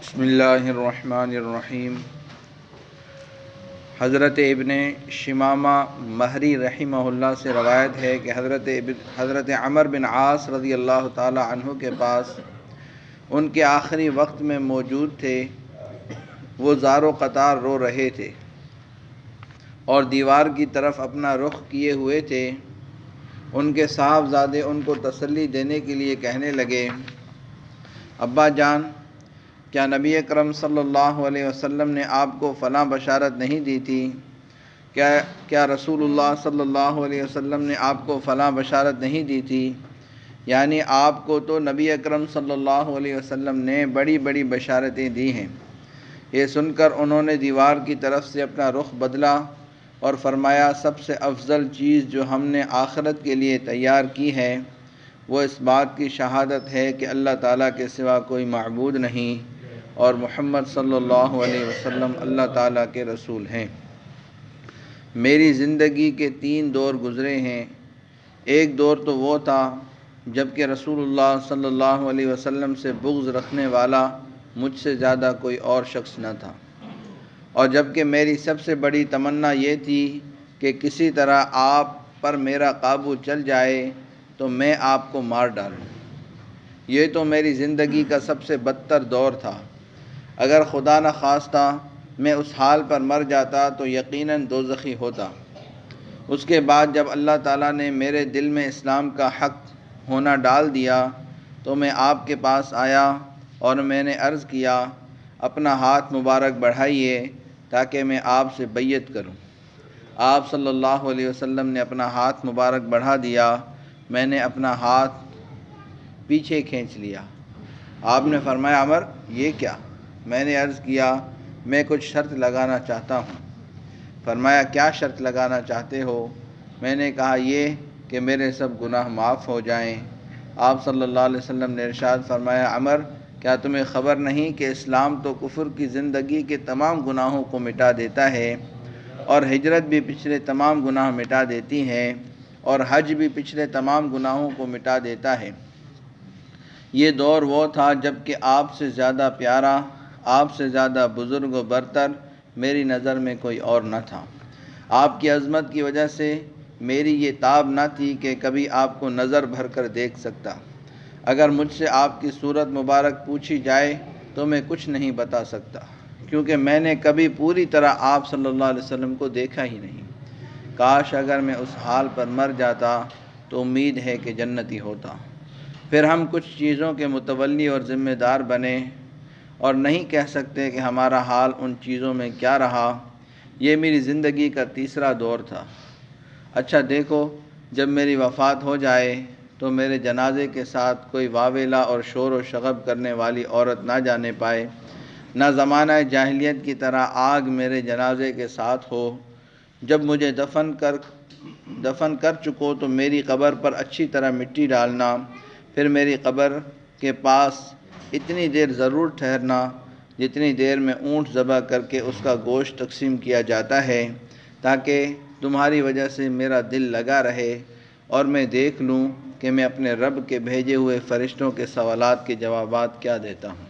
بسم اللہ الرحمن الرحیم۔ حضرت ابن شمامہ مہری رحمہ اللہ سے روایت ہے کہ حضرت عمر بن عاص رضی اللہ تعالی عنہ کے پاس ان کے آخری وقت میں موجود تھے۔ وہ زار و قطار رو رہے تھے اور دیوار کی طرف اپنا رخ کیے ہوئے تھے۔ ان کے صاحبزادے ان کو تسلی دینے کے لیے کہنے لگے، ابا جان، کیا نبی اکرم صلی اللہ علیہ وسلم نے آپ کو فلاں بشارت نہیں دی تھی؟ کیا رسول اللہ صلی اللہ علیہ وسلم نے آپ کو فلاں بشارت نہیں دی تھی؟ یعنی آپ کو تو نبی اکرم صلی اللہ علیہ وسلم نے بڑی بڑی بشارتیں دی ہیں۔ یہ سن کر انہوں نے دیوار کی طرف سے اپنا رخ بدلا اور فرمایا، سب سے افضل چیز جو ہم نے آخرت کے لیے تیار کی ہے وہ اس بات کی شہادت ہے کہ اللہ تعالیٰ کے سوا کوئی معبود نہیں اور محمد صلی اللہ علیہ وسلم اللہ تعالیٰ کے رسول ہیں۔ میری زندگی کے 3 دور گزرے ہیں۔ ایک دور تو وہ تھا جب کہ رسول اللہ صلی اللہ علیہ وسلم سے بغض رکھنے والا مجھ سے زیادہ کوئی اور شخص نہ تھا، اور جب کہ میری سب سے بڑی تمنا یہ تھی کہ کسی طرح آپ پر میرا قابو چل جائے تو میں آپ کو مار ڈالوں۔ یہ تو میری زندگی کا سب سے بدتر دور تھا۔ اگر خدا نہ خواستہ میں اس حال پر مر جاتا تو یقیناً دوزخی ہوتا۔ اس کے بعد جب اللہ تعالیٰ نے میرے دل میں اسلام کا حق ہونا ڈال دیا تو میں آپ کے پاس آیا اور میں نے عرض کیا، اپنا ہاتھ مبارک بڑھائیے تاکہ میں آپ سے بیعت کروں۔ آپ صلی اللہ علیہ وسلم نے اپنا ہاتھ مبارک بڑھا دیا۔ میں نے اپنا ہاتھ پیچھے کھینچ لیا۔ آپ نے فرمایا، عمر، یہ کیا؟ میں نے عرض کیا، میں کچھ شرط لگانا چاہتا ہوں۔ فرمایا، کیا شرط لگانا چاہتے ہو؟ میں نے کہا، یہ کہ میرے سب گناہ معاف ہو جائیں۔ آپ صلی اللہ علیہ وسلم نے ارشاد فرمایا، عمر، کیا تمہیں خبر نہیں کہ اسلام تو کفر کی زندگی کے تمام گناہوں کو مٹا دیتا ہے، اور ہجرت بھی پچھلے تمام گناہ مٹا دیتی ہے، اور حج بھی پچھلے تمام گناہوں کو مٹا دیتا ہے۔ یہ دور وہ تھا جب کہ آپ سے زیادہ پیارا، آپ سے زیادہ بزرگ و برتر میری نظر میں کوئی اور نہ تھا۔ آپ کی عظمت کی وجہ سے میری یہ تاب نہ تھی کہ کبھی آپ کو نظر بھر کر دیکھ سکتا۔ اگر مجھ سے آپ کی صورت مبارک پوچھی جائے تو میں کچھ نہیں بتا سکتا، کیونکہ میں نے کبھی پوری طرح آپ صلی اللہ علیہ وسلم کو دیکھا ہی نہیں۔ کاش اگر میں اس حال پر مر جاتا تو امید ہے کہ جنتی ہوتا۔ پھر ہم کچھ چیزوں کے متولی اور ذمہ دار بنے، اور نہیں کہہ سکتے کہ ہمارا حال ان چیزوں میں کیا رہا۔ یہ میری زندگی کا 3 دور تھا۔ اچھا دیکھو، جب میری وفات ہو جائے تو میرے جنازے کے ساتھ کوئی واویلا اور شور و شغب کرنے والی عورت نہ جانے پائے، نہ زمانہ جاہلیت کی طرح آگ میرے جنازے کے ساتھ ہو۔ جب مجھے دفن کر چکو تو میری قبر پر اچھی طرح مٹی ڈالنا، پھر میری قبر کے پاس اتنی دیر ضرور ٹھہرنا جتنی دیر میں اونٹ ذبح کر کے اس کا گوشت تقسیم کیا جاتا ہے، تاکہ تمہاری وجہ سے میرا دل لگا رہے اور میں دیکھ لوں کہ میں اپنے رب کے بھیجے ہوئے فرشتوں کے سوالات کے جوابات کیا دیتا ہوں۔